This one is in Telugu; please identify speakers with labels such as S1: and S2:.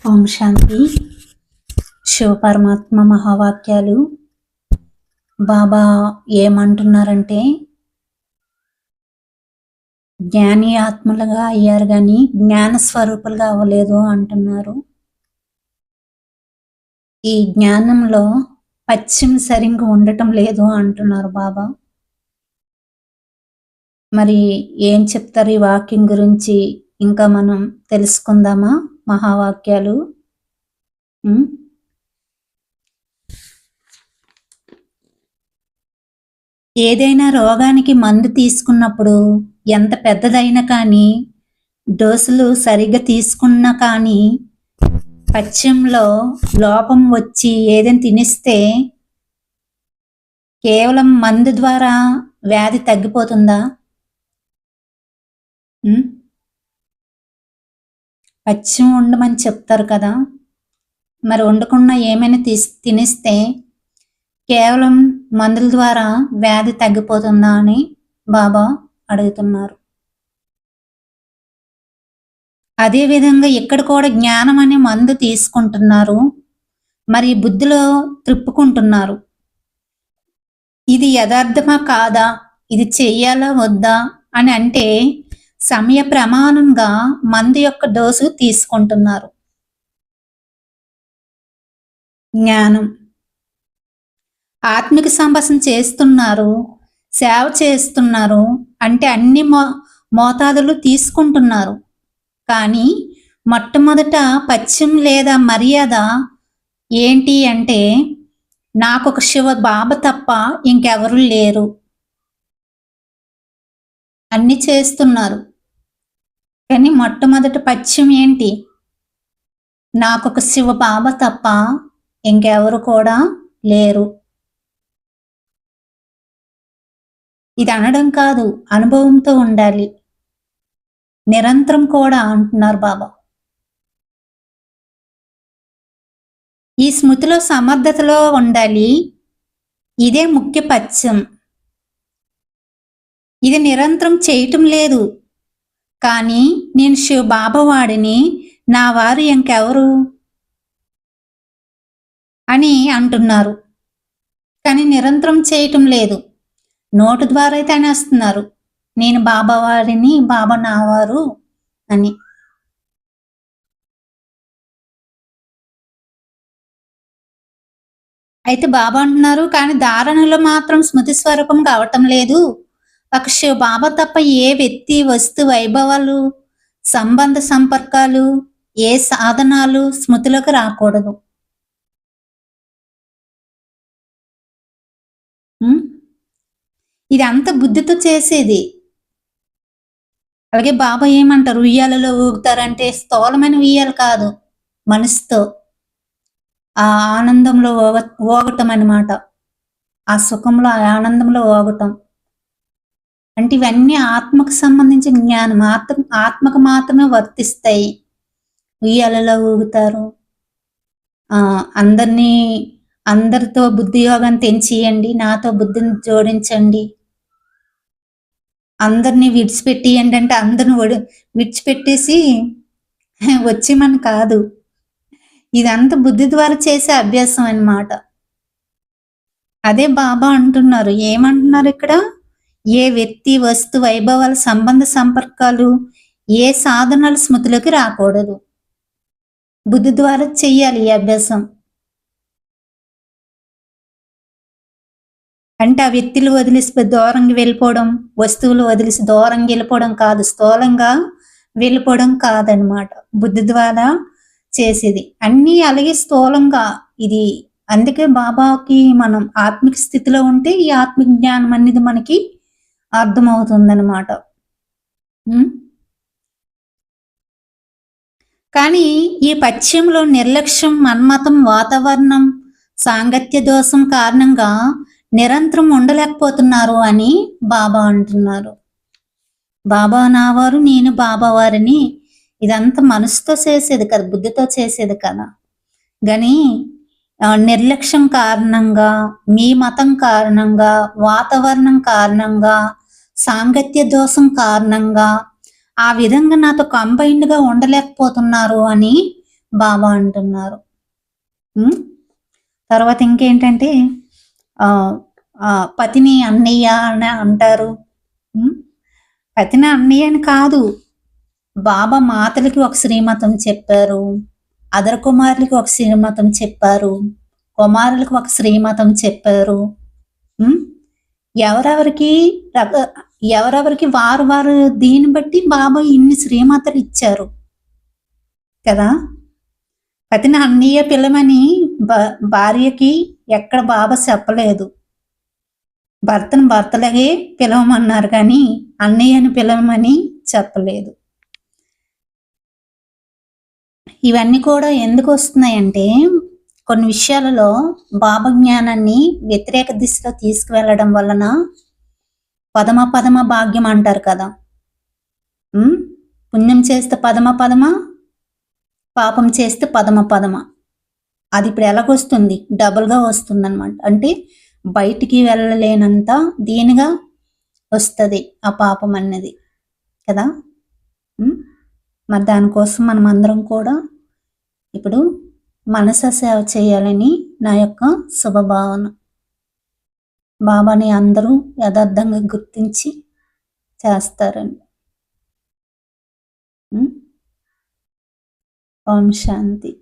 S1: ఓం శాంతి. శివపరమాత్మ మహావాక్యాలు. బాబా ఏమంటున్నారంటే, జ్ఞాని ఆత్మలుగా అయ్యారు కానీ జ్ఞాన స్వరూపులుగా అవ్వలేదు అంటున్నారు. ఈ జ్ఞానంలో పశ్చిమ సరిగ్గా ఉండటం లేదు అంటున్నారు బాబా. మరి ఏం చెప్తారు ఈ వాక్యం గురించి? ఇంకా మనం తెలుసుకుందామా మహావాక్యాలు? ఏదైనా రోగానికి మందు తీసుకున్నప్పుడు ఎంత పెద్దదైనా కానీ డోసులు సరిగ్గా తీసుకున్నా కానీ పథ్యంలో లోపం వచ్చి ఏదైనా తినిస్తే కేవలం మందు ద్వారా వ్యాధి తగ్గిపోతుందా? పథ్యం ఉండమని చెప్తారు కదా, మరి వండకుండా ఏమైనా తినిస్తే కేవలం మందుల ద్వారా వ్యాధి తగ్గిపోతుందా అని బాబా అడుగుతున్నారు. అదేవిధంగా ఇక్కడ కూడా జ్ఞానం అనే మందు తీసుకుంటున్నారు, మరి బుద్ధిలో త్రిప్పుకుంటున్నారు. ఇది యథార్థమా కాదా, ఇది చెయ్యాలా వద్దా అని అంటే సమయ ప్రమాణంగా మందు యొక్క డోసు తీసుకుంటున్నారు. జ్ఞానం ఆత్మిక సంభాషణ చేస్తున్నారు, సేవ చేస్తున్నారు అంటే అన్ని మోతాదులు తీసుకుంటున్నారు. కానీ మొట్టమొదట పథ్యం లేదా మర్యాద ఏంటి అంటే, నాకు ఒక శివ బాబా తప్ప ఇంకెవరు లేరు. అన్ని చేస్తున్నారు కానీ మొట్టమొదట పథ్యం ఏంటి? నాకొక శివ బాబా తప్ప ఇంకెవరు కూడా లేరు. ఇది అనడం కాదు, అనుభవంతో ఉండాలి నిరంతరం కూడా అంటున్నారు బాబా. ఈ స్మృతిలో సమర్థతలో ఉండాలి. ఇదే ముఖ్య పథ్యం. ఇది నిరంతరం చేయటం లేదు. కానీ నేను శివ బాబా వాడిని, నా వారు ఇంకెవరు అని అంటున్నారు. కానీ నిరంతరం చేయటం లేదు. నోటు ద్వారా అయితే అనేస్తున్నారు, నేను బాబా వారిని, బాబా నావారు అని. అయితే బాబా అంటున్నారు, కానీ ధారణలో మాత్రం స్మృతి స్వరూపం కావటం లేదు. ఒక శివ బాబా తప్ప ఏ వ్యక్తి, వస్తు, వైభవాలు, సంబంధ సంపర్కాలు, ఏ సాధనాలు స్మృతిలోకి రాకూడదు. ఇది అంత బుద్ధితో చేసేది. అలాగే బాబా ఏమంటారు, ఉయ్యాలలో ఊగుతారంటే స్థూలమైన ఉయ్యాలు కాదు, మనసుతో ఆ ఆనందంలో ఊగటం అన్నమాట. ఆ సుఖంలో, ఆ ఆనందంలో ఊగటం అంటే ఇవన్నీ ఆత్మకు సంబంధించిన జ్ఞానం. ఆత్మకు మాత్రమే వర్తిస్తాయి. ఉయ్యాలలో ఊగుతారు, అందరితో బుద్ధి యోగం తెంచేయండి, నాతో బుద్ధిని జోడించండి, అందరినీ విడిచిపెట్టియండి అంటే అందరిని విడిచిపెట్టేసి వచ్చేమని కాదు. ఇదంతా బుద్ధి ద్వారా చేసే అభ్యాసం అన్నమాట. అదే బాబా అంటున్నారు. ఏమంటున్నారు ఇక్కడ? ఏ వ్యక్తి, వస్తు, వైభవాల, సంబంధ సంపర్కాలు, ఏ సాధనాలు స్మృతిలోకి రాకూడదు. బుద్ధి ద్వారా చెయ్యాలి ఈ అభ్యాసం. అంటే ఆ వ్యక్తులు వదిలేసి దూరంగా వెళ్ళిపోవడం, వస్తువులు వదిలేసి దూరంగా వెళ్ళిపోవడం కాదు, స్థూలంగా వెళ్ళిపోవడం కాదనమాట. బుద్ధి ద్వారా చేసేది అన్నీ అలాగే స్థూలంగా. ఇది అందుకే బాబాకి మనం ఆత్మిక స్థితిలో ఉంటే ఈ ఆత్మిక జ్ఞానం అనేది మనకి అర్థమవుతుందన్నమాట. కానీ ఈ పథ్యంలో నిర్లక్ష్యం, మన్మతం, వాతావరణం, సాంగత్య దోషం కారణంగా నిరంతరం ఉండలేకపోతున్నారు అని బాబా అంటున్నారు. బాబా నావారు, నేను బాబా వారిని. ఇదంతా మనసుతో చేసేది కదా, బుద్ధితో చేసేది కదా. కానీ నిర్లక్ష్యం కారణంగా, మీ మతం కారణంగా, వాతావరణం కారణంగా, సాంగత్య దోషం కారణంగా ఆ విధంగా నాతో కంబైన్డ్గా ఉండలేకపోతున్నారు అని బాబా అంటున్నారు. తర్వాత ఇంకేంటంటే పతిని అన్నయ్య అని అంటారు. పతిని అన్నయ్య అని కాదు, బాబా మాతలకి ఒక శ్రీమతం చెప్పారు, అదర కుమారులకి ఒక శ్రీమతం చెప్పారు, కుమారులకు ఒక శ్రీమతం చెప్పారు. ఎవరెవరికి ఎవరెవరికి వారు వారు దీన్ని బట్టి బాబా ఇన్ని శ్రీమతలు ఇచ్చారు కదా. పతిని అన్నయ్య పిల్లమని భార్యకి ఎక్కడ బాబా చెప్పలేదు. భర్తను భర్తలాగే పిలవమన్నారు కానీ అన్నయ్యని పిలవమని చెప్పలేదు. ఇవన్నీ కూడా ఎందుకు వస్తున్నాయంటే కొన్ని విషయాలలో బాబా జ్ఞానాన్ని వ్యతిరేక దిశలో తీసుకువెళ్ళడం వలన పదమ పదమ భాగ్యం అంటారు కదా. పుణ్యం చేస్తే పదమ పదమ, పాపం చేస్తే పదమ పదమ. అది ఇప్పుడు ఎలాగొస్తుంది? డబుల్గా వస్తుంది అనమాట. అంటే బయటికి వెళ్ళలేనంత దీనిగా వస్తుంది ఆ పాపం అన్నది కదా. మరి దానికోసం మనం అందరం కూడా ఇప్పుడు మనస సేవ చేయాలని నా యొక్క శుభభావన. బాబాని అందరూ యథార్థంగా గుర్తించి చేస్తారండి. ఓం శాంతి.